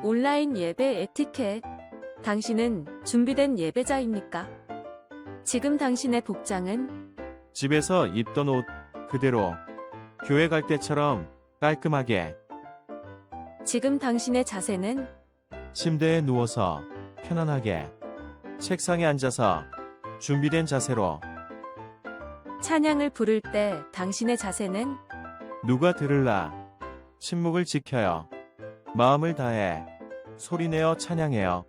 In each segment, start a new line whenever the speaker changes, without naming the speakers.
온라인 예배 에티켓. 당신은 준비된 예배자입니까? 지금 당신의 복장은?
집에서 입던 옷 그대로 교회 갈 때처럼 깔끔하게
지금 당신의 자세는?
침대에 누워서 편안하게 책상에 앉아서 준비된 자세로
찬양을 부를 때 당신의 자세는?
누가 들을라 침묵을 지켜요. 마음을 다해 소리내어 찬양해요.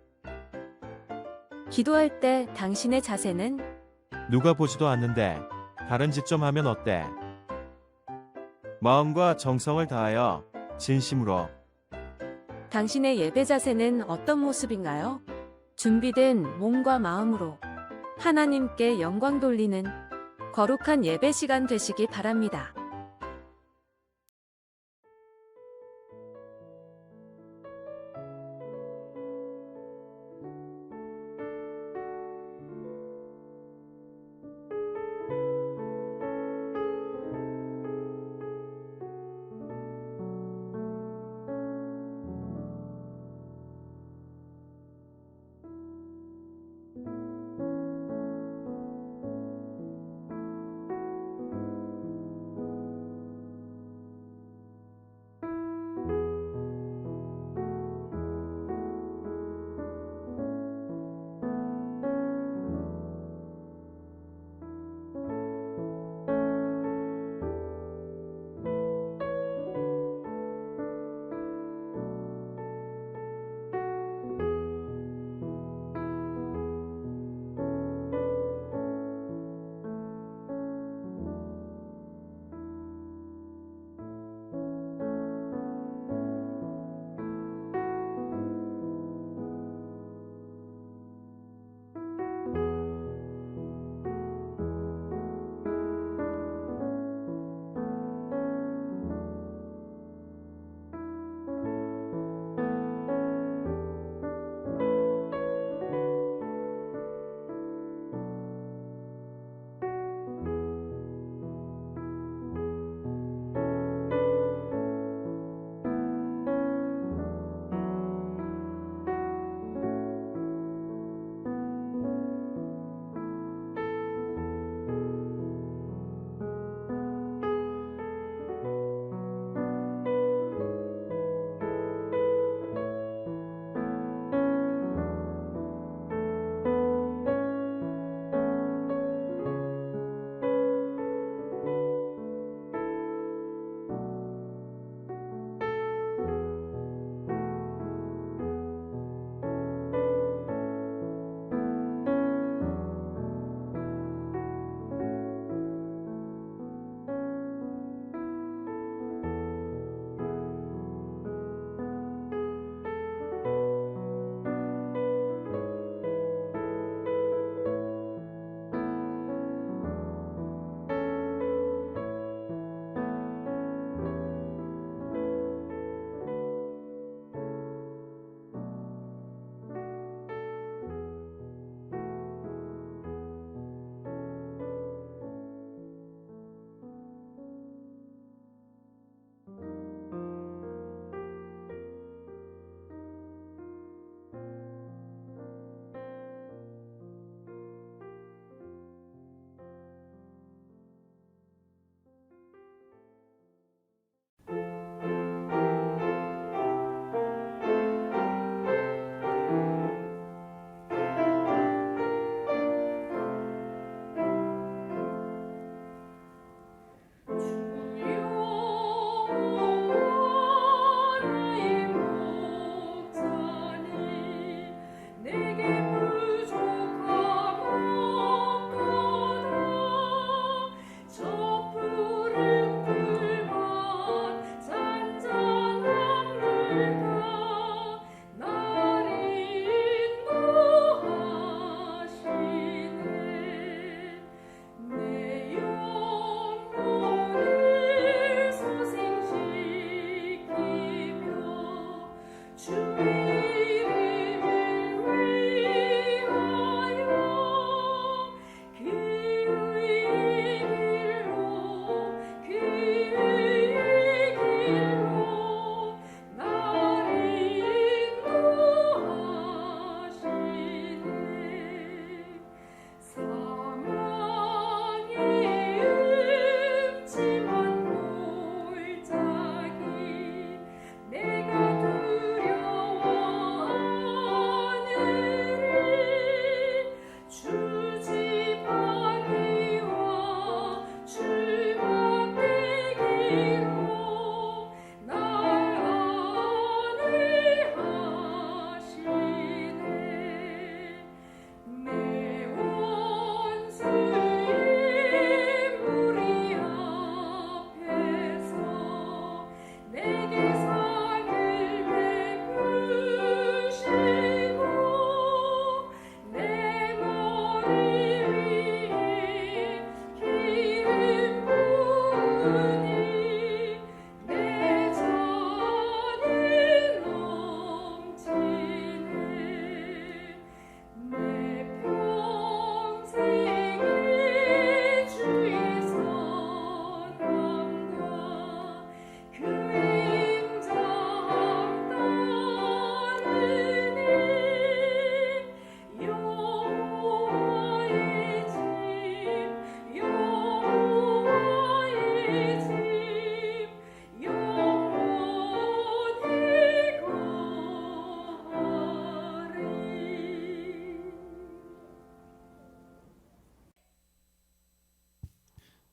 기도할 때 당신의 자세는?
누가 보지도 않는데 다른 짓 좀 하면 어때? 마음과 정성을 다하여 진심으로
당신의 예배 자세는 어떤 모습인가요? 준비된 몸과 마음으로 하나님께 영광 돌리는 거룩한 예배 시간 되시기 바랍니다.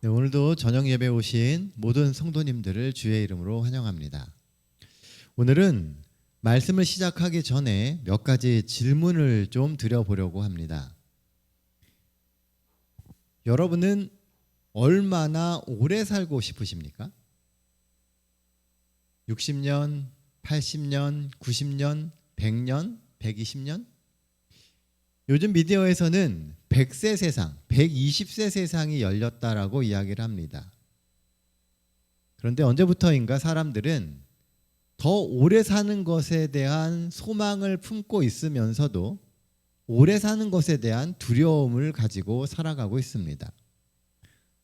네, 오늘도 저녁 예배 오신 모든 성도님들을 주의 이름으로 환영합니다. 오늘은 말씀을 시작하기 전에 몇 가지 질문을 좀 드려보려고 합니다. 여러분은 얼마나 오래 살고 싶으십니까? 60년, 80년, 90년, 100년, 120년? 요즘 미디어에서는 100세 세상, 120세 세상이 열렸다라고 이야기를 합니다. 그런데 언제부터인가 사람들은 더 오래 사는 것에 대한 소망을 품고 있으면서도 오래 사는 것에 대한 두려움을 가지고 살아가고 있습니다.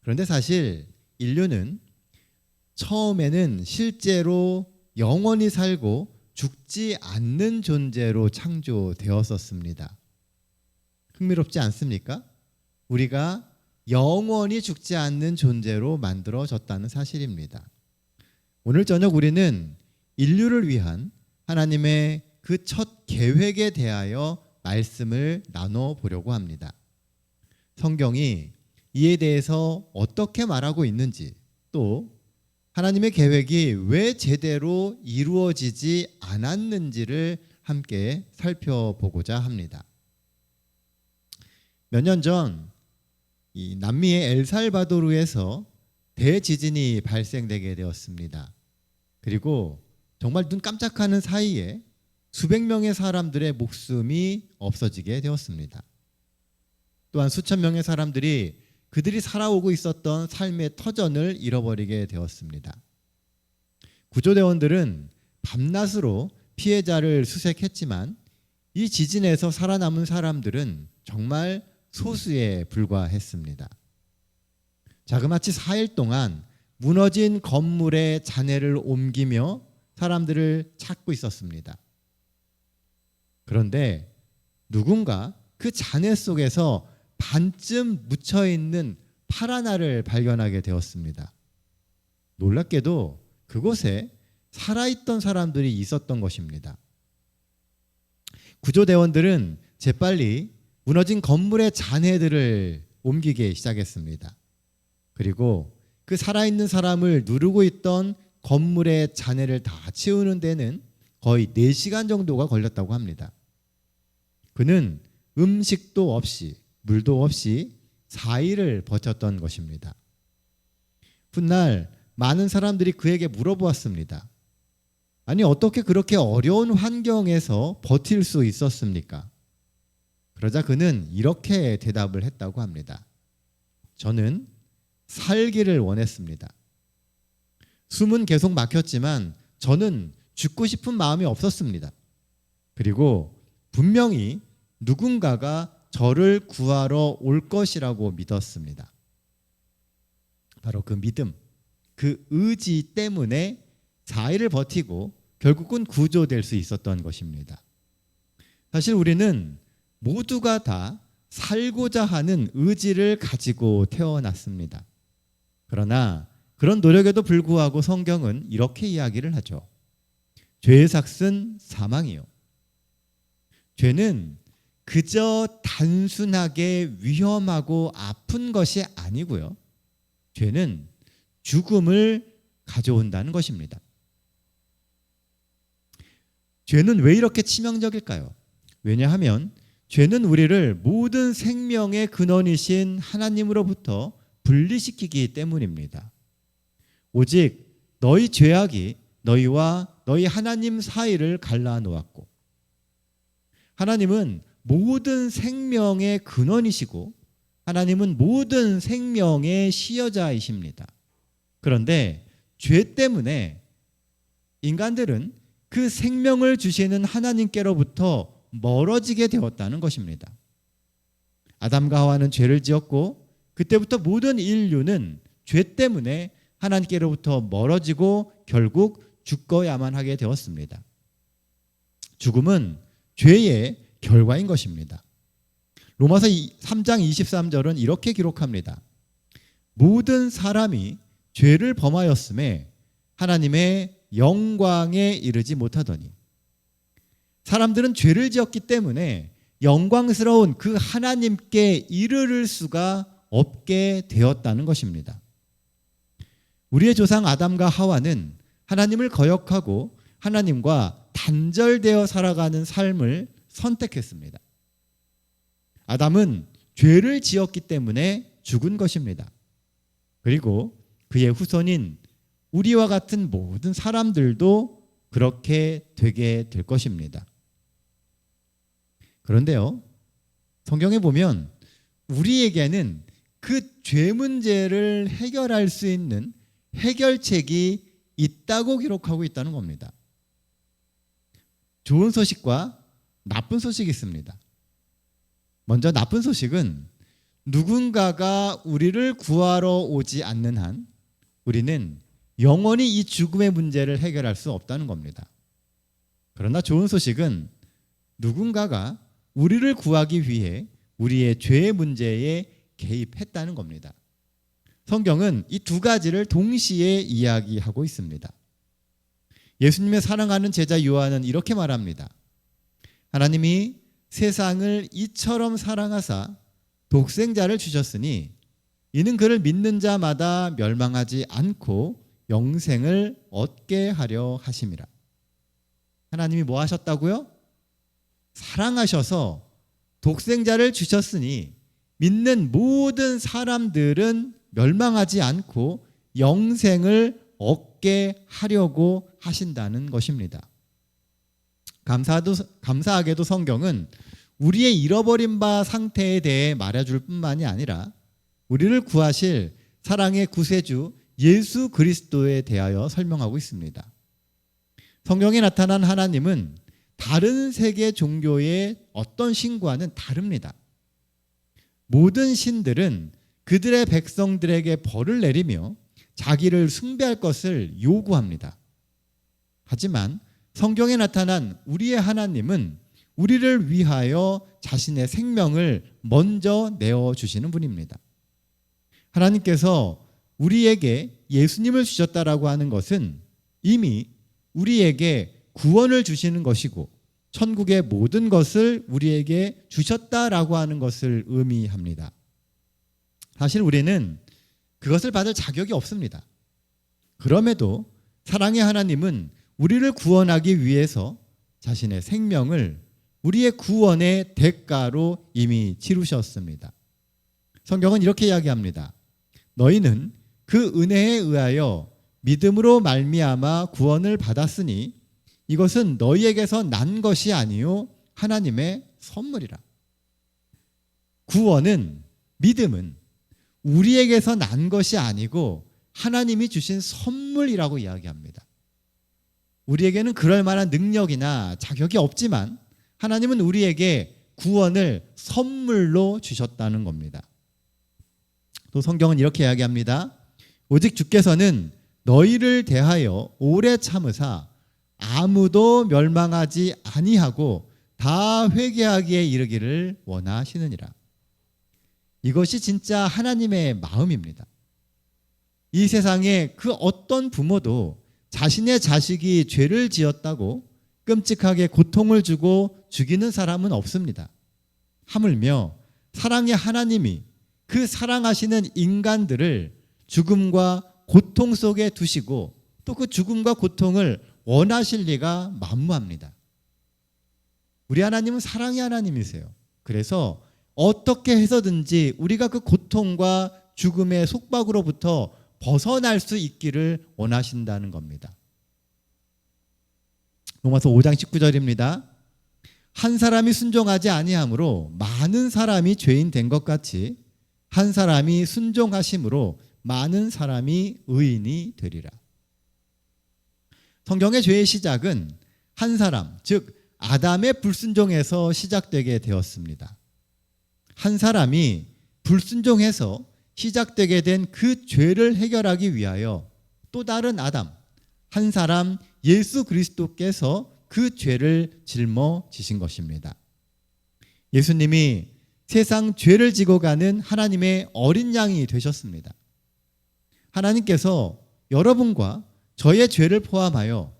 그런데 사실 인류는 처음에는 실제로 영원히 살고 죽지 않는 존재로 창조되었었습니다. 흥미롭지 않습니까? 우리가 영원히 죽지 않는 존재로 만들어졌다는 사실입니다. 오늘 저녁 우리는 인류를 위한 하나님의 그 첫 계획에 대하여 말씀을 나눠보려고 합니다. 성경이 이에 대해서 어떻게 말하고 있는지, 또 하나님의 계획이 왜 제대로 이루어지지 않았는지를 함께 살펴보고자 합니다. 몇 년 전 이 남미의 엘살바도르에서 대지진이 발생되게 되었습니다. 그리고 정말 눈 깜짝하는 사이에 수백 명의 사람들의 목숨이 없어지게 되었습니다. 또한 수천 명의 사람들이 그들이 살아오고 있었던 삶의 터전을 잃어버리게 되었습니다. 구조대원들은 밤낮으로 피해자를 수색했지만 이 지진에서 살아남은 사람들은 정말 소수에 불과했습니다. 자그마치 4일 동안 무너진 건물의 잔해를 옮기며 사람들을 찾고 있었습니다. 그런데 누군가 그 잔해 속에서 반쯤 묻혀있는 파란 알을 발견하게 되었습니다. 놀랍게도 그곳에 살아있던 사람들이 있었던 것입니다. 구조대원들은 재빨리 무너진 건물의 잔해들을 옮기기 시작했습니다. 그리고 그 살아있는 사람을 누르고 있던 건물의 잔해를 다 치우는 데는 거의 4시간 정도가 걸렸다고 합니다. 그는 음식도 없이 물도 없이 4일을 버텼던 것입니다. 훗날 많은 사람들이 그에게 물어보았습니다. 아니, 어떻게 그렇게 어려운 환경에서 버틸 수 있었습니까? 그러자 그는 이렇게 대답을 했다고 합니다. 저는 살기를 원했습니다. 숨은 계속 막혔지만 저는 죽고 싶은 마음이 없었습니다. 그리고 분명히 누군가가 저를 구하러 올 것이라고 믿었습니다. 바로 그 믿음, 그 의지 때문에 4일을 버티고 결국은 구조될 수 있었던 것입니다. 사실 우리는 모두가 다 살고자 하는 의지를 가지고 태어났습니다. 그러나 그런 노력에도 불구하고 성경은 이렇게 이야기를 하죠. 죄의 삭은 사망이요. 죄는 그저 단순하게 위험하고 아픈 것이 아니고요. 죄는 죽음을 가져온다는 것입니다. 죄는 왜 이렇게 치명적일까요? 왜냐하면 죄는 우리를 모든 생명의 근원이신 하나님으로부터 분리시키기 때문입니다. 오직 너희 죄악이 너희와 너희 하나님 사이를 갈라놓았고, 하나님은 모든 생명의 근원이시고 하나님은 모든 생명의 시여자이십니다. 그런데 죄 때문에 인간들은 그 생명을 주시는 하나님께로부터 멀어지게 되었다는 것입니다. 아담과 하와는 죄를 지었고 그때부터 모든 인류는 죄 때문에 하나님께로부터 멀어지고 결국 죽어야만 하게 되었습니다. 죽음은 죄의 결과인 것입니다. 로마서 3장 23절은 이렇게 기록합니다. 모든 사람이 죄를 범하였음에 하나님의 영광에 이르지 못하더니, 사람들은 죄를 지었기 때문에 영광스러운 그 하나님께 이르를 수가 없게 되었다는 것입니다. 우리의 조상 아담과 하와는 하나님을 거역하고 하나님과 단절되어 살아가는 삶을 선택했습니다. 아담은 죄를 지었기 때문에 죽은 것입니다. 그리고 그의 후손인 우리와 같은 모든 사람들도 그렇게 되게 될 것입니다. 그런데요, 성경에 보면 우리에게는 그 죄 문제를 해결할 수 있는 해결책이 있다고 기록하고 있다는 겁니다. 좋은 소식과 나쁜 소식이 있습니다. 먼저 나쁜 소식은 누군가가 우리를 구하러 오지 않는 한 우리는 영원히 이 죽음의 문제를 해결할 수 없다는 겁니다. 그러나 좋은 소식은 누군가가 우리를 구하기 위해 우리의 죄의 문제에 개입했다는 겁니다. 성경은 이 두 가지를 동시에 이야기하고 있습니다. 예수님의 사랑하는 제자 요한은 이렇게 말합니다. 하나님이 세상을 이처럼 사랑하사 독생자를 주셨으니 이는 그를 믿는 자마다 멸망하지 않고 영생을 얻게 하려 하심이라. 하나님이 뭐 하셨다고요? 사랑하셔서 독생자를 주셨으니 믿는 모든 사람들은 멸망하지 않고 영생을 얻게 하려고 하신다는 것입니다. 감사하게도 성경은 우리의 잃어버린 바 상태에 대해 말해줄 뿐만이 아니라 우리를 구하실 사랑의 구세주 예수 그리스도에 대하여 설명하고 있습니다. 성경에 나타난 하나님은 다른 세계 종교의 어떤 신과는 다릅니다. 모든 신들은 그들의 백성들에게 벌을 내리며 자기를 숭배할 것을 요구합니다. 하지만 성경에 나타난 우리의 하나님은 우리를 위하여 자신의 생명을 먼저 내어주시는 분입니다. 하나님께서 우리에게 예수님을 주셨다라고 하는 것은 이미 우리에게 구원을 주시는 것이고 천국의 모든 것을 우리에게 주셨다라고 하는 것을 의미합니다. 사실 우리는 그것을 받을 자격이 없습니다. 그럼에도 사랑의 하나님은 우리를 구원하기 위해서 자신의 생명을 우리의 구원의 대가로 이미 치르셨습니다. 성경은 이렇게 이야기합니다. 너희는 그 은혜에 의하여 믿음으로 말미암아 구원을 받았으니 이것은 너희에게서 난 것이 아니요 하나님의 선물이라. 구원은, 믿음은 우리에게서 난 것이 아니고 하나님이 주신 선물이라고 이야기합니다. 우리에게는 그럴 만한 능력이나 자격이 없지만 하나님은 우리에게 구원을 선물로 주셨다는 겁니다. 또 성경은 이렇게 이야기합니다. 오직 주께서는 너희를 대하여 오래 참으사 아무도 멸망하지 아니하고 다 회개하기에 이르기를 원하시느니라. 이것이 진짜 하나님의 마음입니다. 이 세상에 그 어떤 부모도 자신의 자식이 죄를 지었다고 끔찍하게 고통을 주고 죽이는 사람은 없습니다. 하물며 사랑의 하나님이 그 사랑하시는 인간들을 죽음과 고통 속에 두시고 또 그 죽음과 고통을 원하실 리가 만무합니다. 우리 하나님은 사랑의 하나님이세요. 그래서 어떻게 해서든지 우리가 그 고통과 죽음의 속박으로부터 벗어날 수 있기를 원하신다는 겁니다. 로마서 5장 19절입니다. 한 사람이 순종하지 아니함으로 많은 사람이 죄인 된 것 같이 한 사람이 순종하심으로 많은 사람이 의인이 되리라. 성경의 죄의 시작은 한 사람, 즉 아담의 불순종에서 시작되게 되었습니다. 한 사람이 불순종해서 시작되게 된 그 죄를 해결하기 위하여 또 다른 아담, 한 사람 예수 그리스도께서 그 죄를 짊어지신 것입니다. 예수님이 세상 죄를 지고 가는 하나님의 어린 양이 되셨습니다. 하나님께서 여러분과 저의 죄를 포함하여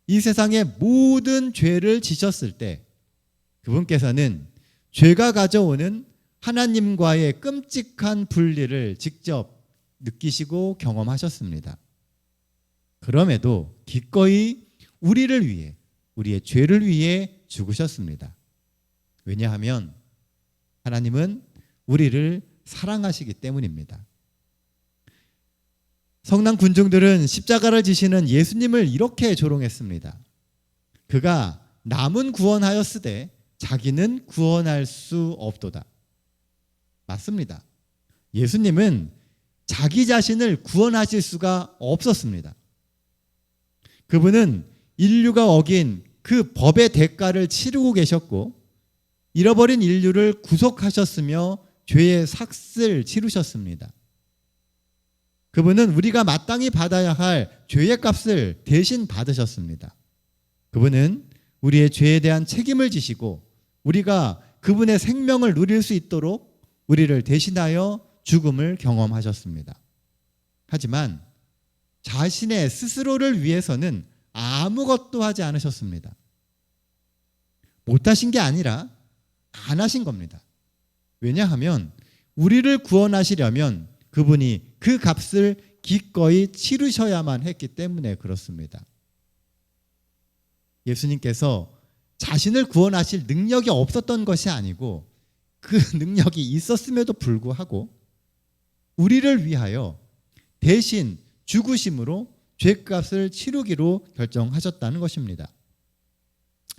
이 세상의 모든 죄를 지셨을 때 그분께서는 죄가 가져오는 하나님과의 끔찍한 분리를 직접 느끼시고 경험하셨습니다. 그럼에도 기꺼이 우리를 위해, 우리의 죄를 위해 죽으셨습니다. 왜냐하면 하나님은 우리를 사랑하시기 때문입니다. 성난 군중들은 십자가를 지시는 예수님을 이렇게 조롱했습니다. 그가 남은 구원하였으되 자기는 구원할 수 없도다. 맞습니다. 예수님은 자기 자신을 구원하실 수가 없었습니다. 그분은 인류가 어긴 그 법의 대가를 치르고 계셨고 잃어버린 인류를 구속하셨으며 죄의 삭을 치르셨습니다. 그분은 우리가 마땅히 받아야 할 죄의 값을 대신 받으셨습니다. 그분은 우리의 죄에 대한 책임을 지시고 우리가 그분의 생명을 누릴 수 있도록 우리를 대신하여 죽음을 경험하셨습니다. 하지만 자신의 스스로를 위해서는 아무것도 하지 않으셨습니다. 못하신 게 아니라 안 하신 겁니다. 왜냐하면 우리를 구원하시려면 그분이 그 값을 기꺼이 치르셔야만 했기 때문에 그렇습니다. 예수님께서 자신을 구원하실 능력이 없었던 것이 아니고 그 능력이 있었음에도 불구하고 우리를 위하여 대신 죽으심으로 죄값을 치르기로 결정하셨다는 것입니다.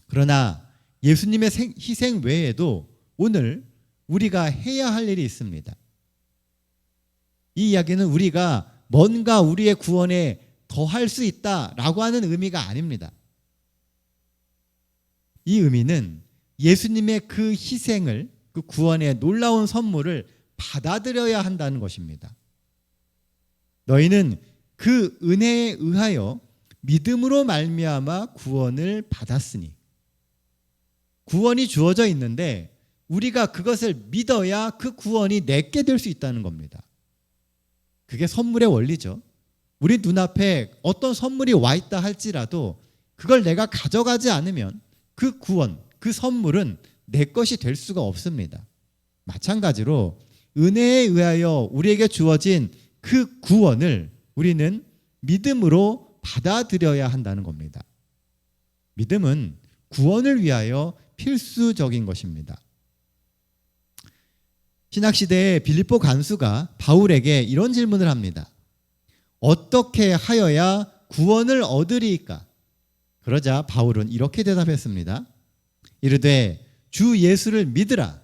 그러나 예수님의 희생 외에도 오늘 우리가 해야 할 일이 있습니다. 이 이야기는 우리가 뭔가 우리의 구원에 더할 수 있다라고 하는 의미가 아닙니다. 이 의미는 예수님의 그 희생을, 그 구원의 놀라운 선물을 받아들여야 한다는 것입니다. 너희는 그 은혜에 의하여 믿음으로 말미암아 구원을 받았으니, 구원이 주어져 있는데 우리가 그것을 믿어야 그 구원이 내게 될 수 있다는 겁니다. 그게 선물의 원리죠. 우리 눈앞에 어떤 선물이 와 있다 할지라도 그걸 내가 가져가지 않으면 그 구원, 그 선물은 내 것이 될 수가 없습니다. 마찬가지로 은혜에 의하여 우리에게 주어진 그 구원을 우리는 믿음으로 받아들여야 한다는 겁니다. 믿음은 구원을 위하여 필수적인 것입니다. 신학시대의 빌립보 간수가 바울에게 이런 질문을 합니다. 어떻게 하여야 구원을 얻으리이까? 그러자 바울은 이렇게 대답했습니다. 이르되 주 예수를 믿으라.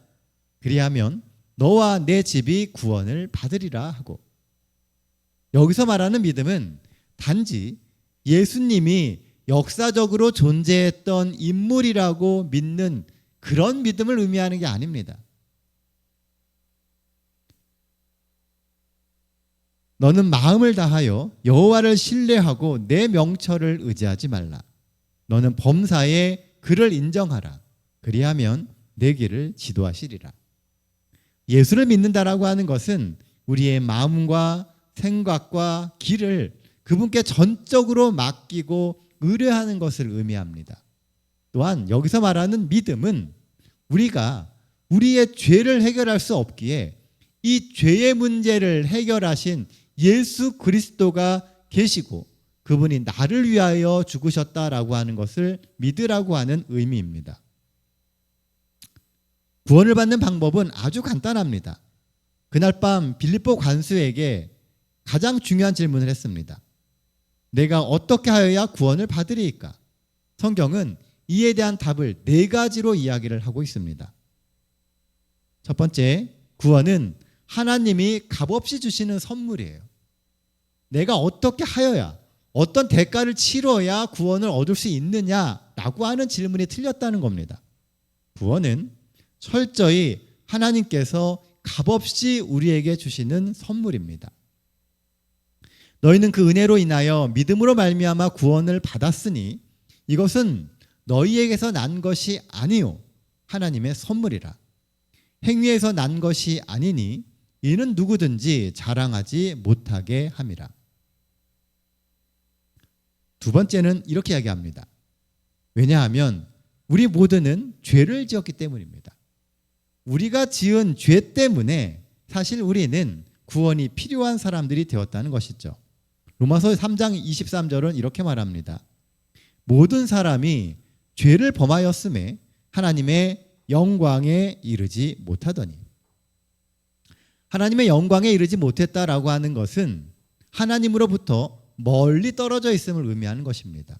그리하면 너와 내 집이 구원을 받으리라 하고. 여기서 말하는 믿음은 단지 예수님이 역사적으로 존재했던 인물이라고 믿는 그런 믿음을 의미하는 게 아닙니다. 너는 마음을 다하여 여호와를 신뢰하고 내 명철을 의지하지 말라. 너는 범사에 그를 인정하라. 그리하면 내 길을 지도하시리라. 예수를 믿는다라고 하는 것은 우리의 마음과 생각과 길을 그분께 전적으로 맡기고 의뢰하는 것을 의미합니다. 또한 여기서 말하는 믿음은 우리가 우리의 죄를 해결할 수 없기에 이 죄의 문제를 해결하신 예수 그리스도가 계시고 그분이 나를 위하여 죽으셨다라고 하는 것을 믿으라고 하는 의미입니다. 구원을 받는 방법은 아주 간단합니다. 그날 밤 빌립보 관수에게 가장 중요한 질문을 했습니다. 내가 어떻게 하여야 구원을 받으리이까? 성경은 이에 대한 답을 4가지로 이야기를 하고 있습니다. 첫 번째, 구원은 하나님이 값없이 주시는 선물이에요. 내가 어떻게 하여야, 어떤 대가를 치러야 구원을 얻을 수 있느냐라고 하는 질문이 틀렸다는 겁니다. 구원은 철저히 하나님께서 값없이 우리에게 주시는 선물입니다. 너희는 그 은혜로 인하여 믿음으로 말미암아 구원을 받았으니 이것은 너희에게서 난 것이 아니요 하나님의 선물이라. 행위에서 난 것이 아니니 이는 누구든지 자랑하지 못하게 함이라. 두 번째는 이렇게 이야기합니다. 왜냐하면 우리 모두는 죄를 지었기 때문입니다. 우리가 지은 죄 때문에 사실 우리는 구원이 필요한 사람들이 되었다는 것이죠. 로마서 3장 23절은 이렇게 말합니다. 모든 사람이 죄를 범하였음에 하나님의 영광에 이르지 못하더니. 하나님의 영광에 이르지 못했다라고 하는 것은 하나님으로부터 멀리 떨어져 있음을 의미하는 것입니다.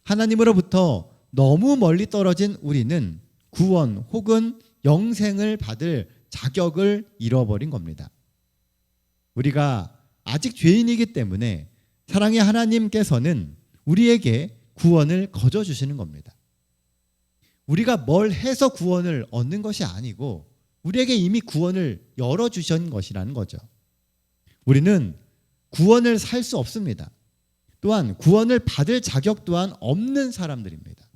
하나님으로부터 너무 멀리 떨어진 우리는 구원 혹은 영생을 받을 자격을 잃어버린 겁니다. 우리가 아직 죄인이기 때문에 사랑의 하나님께서는 우리에게 구원을 거저 주시는 겁니다. 우리가 뭘 해서 구원을 얻는 것이 아니고 우리에게 이미 구원을 열어주신 것이라는 거죠. 우리는 구원을 살 수 없습니다. 또한 구원을 받을 자격 또한 없는 사람들입니다.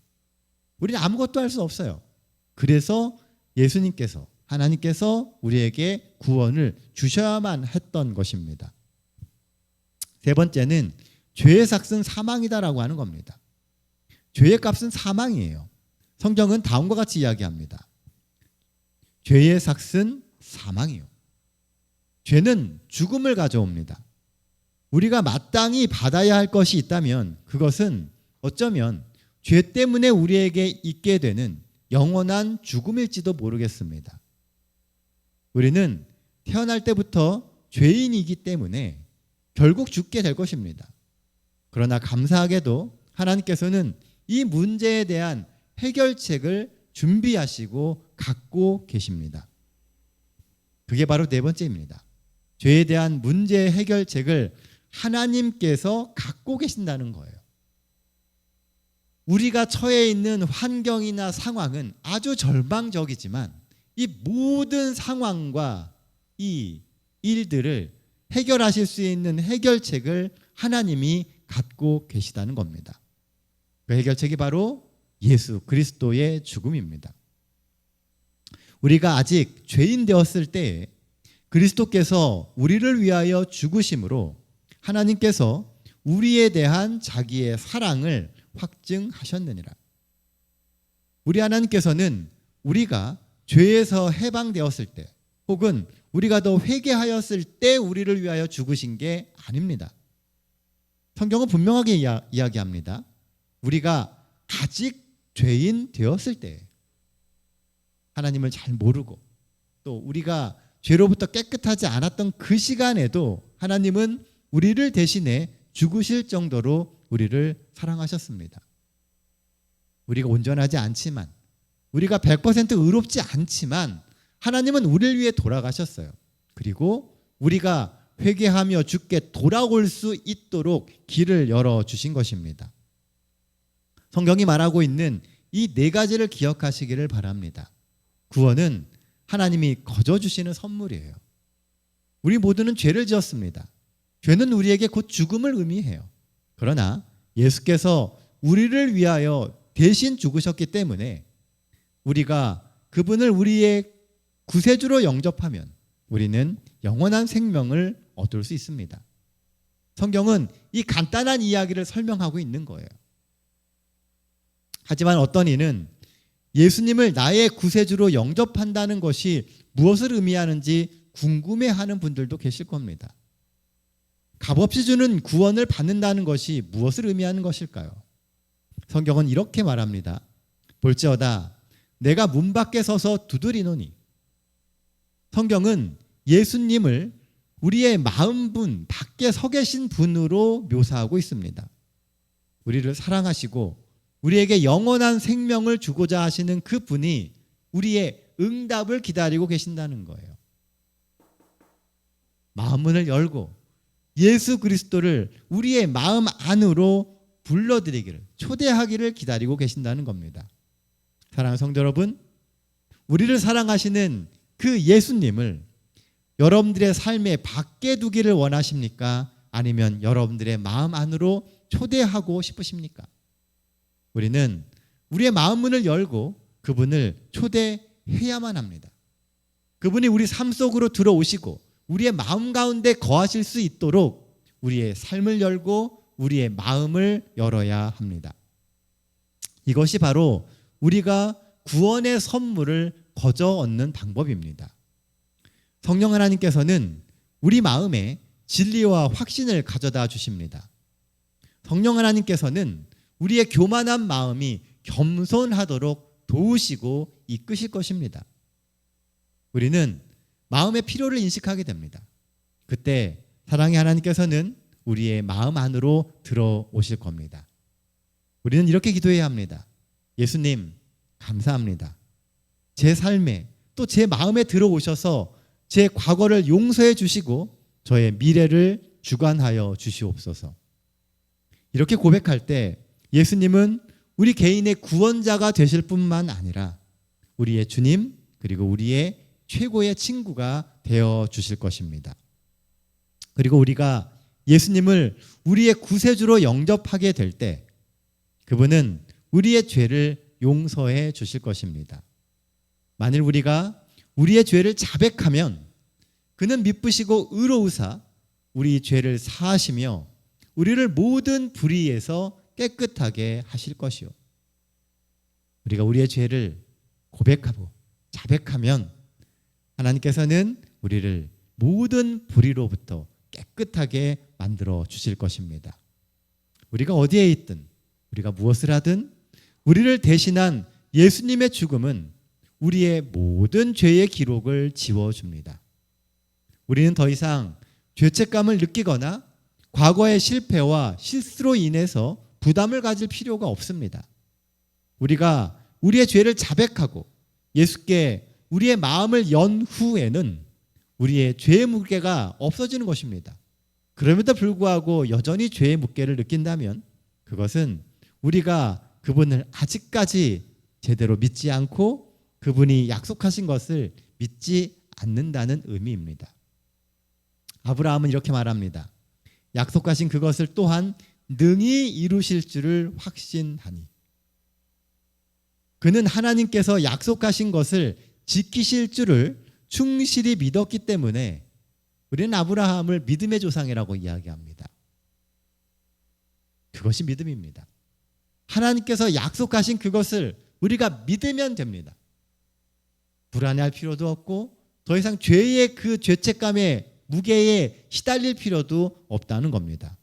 우리는 아무것도 할 수 없어요. 그래서 예수님께서, 하나님께서 우리에게 구원을 주셔야만 했던 것입니다. 세 번째는 죄의 삭은 사망이다라고 하는 겁니다. 죄의 값은 사망이에요. 성경은 다음과 같이 이야기합니다. 죄의 삭은 사망이요. 죄는 죽음을 가져옵니다. 우리가 마땅히 받아야 할 것이 있다면 그것은 어쩌면 죄 때문에 우리에게 있게 되는 영원한 죽음일지도 모르겠습니다. 우리는 태어날 때부터 죄인이기 때문에 결국 죽게 될 것입니다. 그러나 감사하게도 하나님께서는 이 문제에 대한 해결책을 준비하시고 갖고 계십니다. 그게 바로 네 번째입니다. 죄에 대한 문제 해결책을 하나님께서 갖고 계신다는 거예요. 우리가 처해 있는 환경이나 상황은 아주 절망적이지만 이 모든 상황과 이 일들을 해결하실 수 있는 해결책을 하나님이 갖고 계시다는 겁니다. 그 해결책이 바로 예수 그리스도의 죽음입니다. 우리가 아직 죄인 되었을 때에 그리스도께서 우리를 위하여 죽으심으로 하나님께서 우리에 대한 자기의 사랑을 확증하셨느니라. 우리 하나님께서는 우리가 죄에서 해방되었을 때 혹은 우리가 더 회개하였을 때 우리를 위하여 죽으신 게 아닙니다. 성경은 분명하게 이야기합니다. 우리가 아직 죄인 되었을 때 하나님을 잘 모르고 또 우리가 죄로부터 깨끗하지 않았던 그 시간에도 하나님은 우리를 대신해 죽으실 정도로 우리를 사랑하셨습니다. 우리가 온전하지 않지만 우리가 100% 의롭지 않지만 하나님은 우리를 위해 돌아가셨어요. 그리고 우리가 회개하며 주께 돌아올 수 있도록 길을 열어주신 것입니다. 성경이 말하고 있는 이 네 가지를 기억하시기를 바랍니다. 구원은 하나님이 거저 주시는 선물이에요. 우리 모두는 죄를 지었습니다. 죄는 우리에게 곧 죽음을 의미해요. 그러나 예수께서 우리를 위하여 대신 죽으셨기 때문에 우리가 그분을 우리의 구세주로 영접하면 우리는 영원한 생명을 얻을 수 있습니다. 성경은 이 간단한 이야기를 설명하고 있는 거예요. 하지만 어떤 이는 예수님을 나의 구세주로 영접한다는 것이 무엇을 의미하는지 궁금해하는 분들도 계실 겁니다. 값없이 주는 구원을 받는다는 것이 무엇을 의미하는 것일까요? 성경은 이렇게 말합니다. 볼지어다 내가 문 밖에 서서 두드리노니. 성경은 예수님을 우리의 마음분 밖에 서 계신 분으로 묘사하고 있습니다. 우리를 사랑하시고 우리에게 영원한 생명을 주고자 하시는 그 분이 우리의 응답을 기다리고 계신다는 거예요. 마음문을 열고 예수 그리스도를 우리의 마음 안으로 불러들이기를, 초대하기를 기다리고 계신다는 겁니다. 사랑하는 성도 여러분, 우리를 사랑하시는 그 예수님을 여러분들의 삶에 밖에 두기를 원하십니까? 아니면 여러분들의 마음 안으로 초대하고 싶으십니까? 우리는 우리의 마음 문을 열고 그분을 초대해야만 합니다. 그분이 우리 삶 속으로 들어오시고 우리의 마음 가운데 거하실 수 있도록 우리의 삶을 열고 우리의 마음을 열어야 합니다. 이것이 바로 우리가 구원의 선물을 거저 얻는 방법입니다. 성령 하나님께서는 우리 마음에 진리와 확신을 가져다 주십니다. 성령 하나님께서는 우리의 교만한 마음이 겸손하도록 도우시고 이끄실 것입니다. 우리는 마음의 필요를 인식하게 됩니다. 그때 사랑의 하나님께서는 우리의 마음 안으로 들어오실 겁니다. 우리는 이렇게 기도해야 합니다. 예수님, 감사합니다. 제 삶에 또 제 마음에 들어오셔서 제 과거를 용서해 주시고 저의 미래를 주관하여 주시옵소서. 이렇게 고백할 때 예수님은 우리 개인의 구원자가 되실 뿐만 아니라 우리의 주님 그리고 우리의 최고의 친구가 되어 주실 것입니다. 그리고 우리가 예수님을 우리의 구세주로 영접하게 될 때 그분은 우리의 죄를 용서해 주실 것입니다. 만일 우리가 우리의 죄를 자백하면 그는 미쁘시고 의로우사 우리 죄를 사하시며 우리를 모든 불의에서 깨끗하게 하실 것이요. 우리가 우리의 죄를 고백하고 자백하면 하나님께서는 우리를 모든 불의로부터 깨끗하게 만들어 주실 것입니다. 우리가 어디에 있든 우리가 무엇을 하든 우리를 대신한 예수님의 죽음은 우리의 모든 죄의 기록을 지워줍니다. 우리는 더 이상 죄책감을 느끼거나 과거의 실패와 실수로 인해서 부담을 가질 필요가 없습니다. 우리가 우리의 죄를 자백하고 예수께 우리의 마음을 연 후에는 우리의 죄의 무게가 없어지는 것입니다. 그럼에도 불구하고 여전히 죄의 무게를 느낀다면 그것은 우리가 그분을 아직까지 제대로 믿지 않고 그분이 약속하신 것을 믿지 않는다는 의미입니다. 아브라함은 이렇게 말합니다. 약속하신 그것을 또한 능히 이루실 줄을 확신하니. 그는 하나님께서 약속하신 것을 지키실 줄을 충실히 믿었기 때문에 우리는 아브라함을 믿음의 조상이라고 이야기합니다. 그것이 믿음입니다. 하나님께서 약속하신 그것을 우리가 믿으면 됩니다. 불안해할 필요도 없고 더 이상 죄의 그 죄책감의 무게에 시달릴 필요도 없다는 겁니다.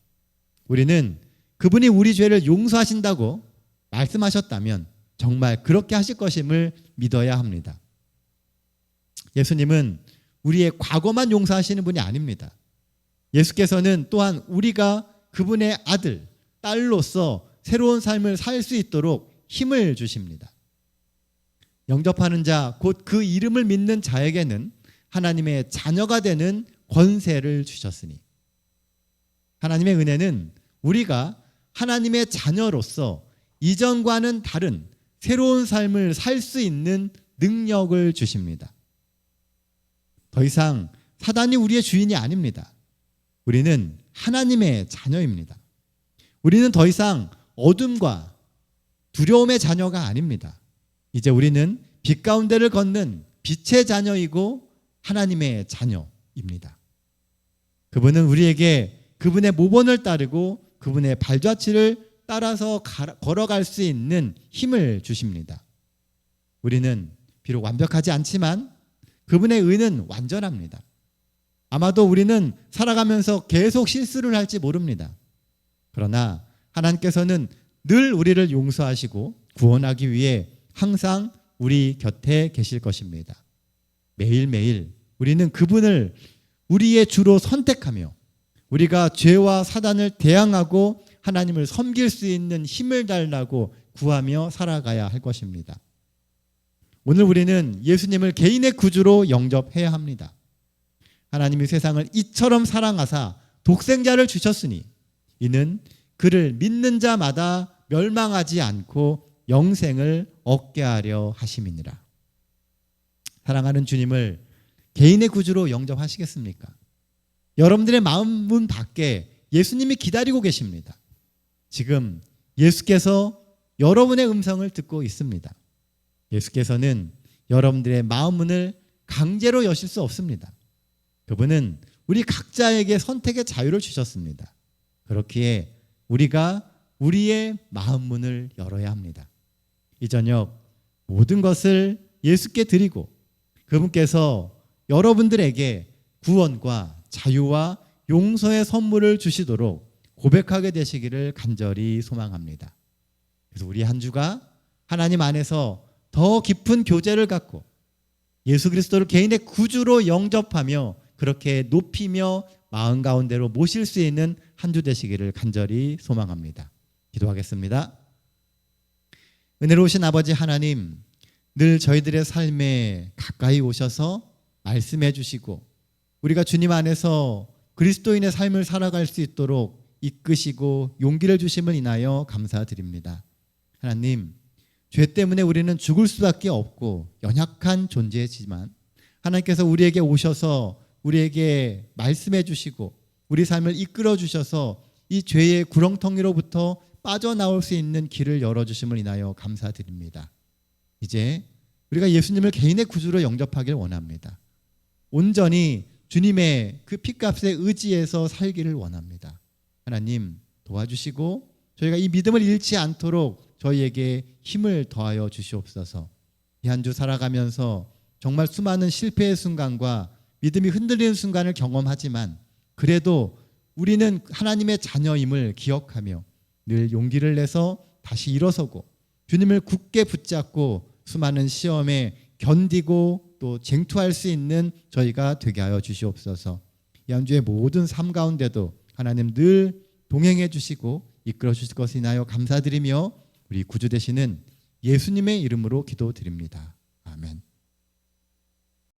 우리는 그분이 우리 죄를 용서하신다고 말씀하셨다면 정말 그렇게 하실 것임을 믿어야 합니다. 예수님은 우리의 과거만 용서하시는 분이 아닙니다. 예수께서는 또한 우리가 그분의 아들, 딸로서 새로운 삶을 살 수 있도록 힘을 주십니다. 영접하는 자, 곧 그 이름을 믿는 자에게는 하나님의 자녀가 되는 권세를 주셨으니 하나님의 은혜는 우리가 하나님의 자녀로서 이전과는 다른 새로운 삶을 살 수 있는 능력을 주십니다. 더 이상 사단이 우리의 주인이 아닙니다. 우리는 하나님의 자녀입니다. 우리는 더 이상 어둠과 두려움의 자녀가 아닙니다. 이제 우리는 빛 가운데를 걷는 빛의 자녀이고 하나님의 자녀입니다. 그분은 우리에게 그분의 모본을 따르고 그분의 발자취를 따라서 걸어갈 수 있는 힘을 주십니다. 우리는 비록 완벽하지 않지만 그분의 의는 완전합니다. 아마도 우리는 살아가면서 계속 실수를 할지 모릅니다. 그러나 하나님께서는 늘 우리를 용서하시고 구원하기 위해 항상 우리 곁에 계실 것입니다. 매일매일 우리는 그분을 우리의 주로 선택하며 우리가 죄와 사단을 대항하고 하나님을 섬길 수 있는 힘을 달라고 구하며 살아가야 할 것입니다. 오늘 우리는 예수님을 개인의 구주로 영접해야 합니다. 하나님이 세상을 이처럼 사랑하사 독생자를 주셨으니 이는 그를 믿는 자마다 멸망하지 않고 영생을 얻게 하려 하심이니라. 사랑하는 주님을 개인의 구주로 영접하시겠습니까? 여러분들의 마음문 밖에 예수님이 기다리고 계십니다. 지금 예수께서 여러분의 음성을 듣고 있습니다. 예수께서는 여러분들의 마음문을 강제로 여실 수 없습니다. 그분은 우리 각자에게 선택의 자유를 주셨습니다. 그렇기에 우리가 우리의 마음문을 열어야 합니다. 이 저녁 모든 것을 예수께 드리고 그분께서 여러분들에게 구원과 자유와 용서의 선물을 주시도록 고백하게 되시기를 간절히 소망합니다. 그래서 우리 한 주가 하나님 안에서 더 깊은 교제를 갖고 예수 그리스도를 개인의 구주로 영접하며 그렇게 높이며 마음 가운데로 모실 수 있는 한 주 되시기를 간절히 소망합니다. 기도하겠습니다. 은혜로우신 아버지 하나님, 늘 저희들의 삶에 가까이 오셔서 말씀해 주시고 우리가 주님 안에서 그리스도인의 삶을 살아갈 수 있도록 이끄시고 용기를 주심을 인하여 감사드립니다. 하나님, 죄 때문에 우리는 죽을 수밖에 없고 연약한 존재지만 하나님께서 우리에게 오셔서 우리에게 말씀해 주시고 우리 삶을 이끌어 주셔서 이 죄의 구렁텅이로부터 빠져나올 수 있는 길을 열어주심을 인하여 감사드립니다. 이제 우리가 예수님을 개인의 구주로 영접하길 원합니다. 온전히 주님의 그 핏값에 의지해서 살기를 원합니다. 하나님 도와주시고 저희가 이 믿음을 잃지 않도록 저희에게 힘을 더하여 주시옵소서. 이 한 주 살아가면서 정말 수많은 실패의 순간과 믿음이 흔들리는 순간을 경험하지만 그래도 우리는 하나님의 자녀임을 기억하며 늘 용기를 내서 다시 일어서고 주님을 굳게 붙잡고 수많은 시험에 견디고 또 쟁투할 수 있는 저희가 되게 하여 주시옵소서. 이 한 주의 모든 삶 가운데도 하나님 늘 동행해 주시고 이끌어 주실 것을 인하여 감사드리며 우리 구주 되시는 예수님의 이름으로 기도드립니다.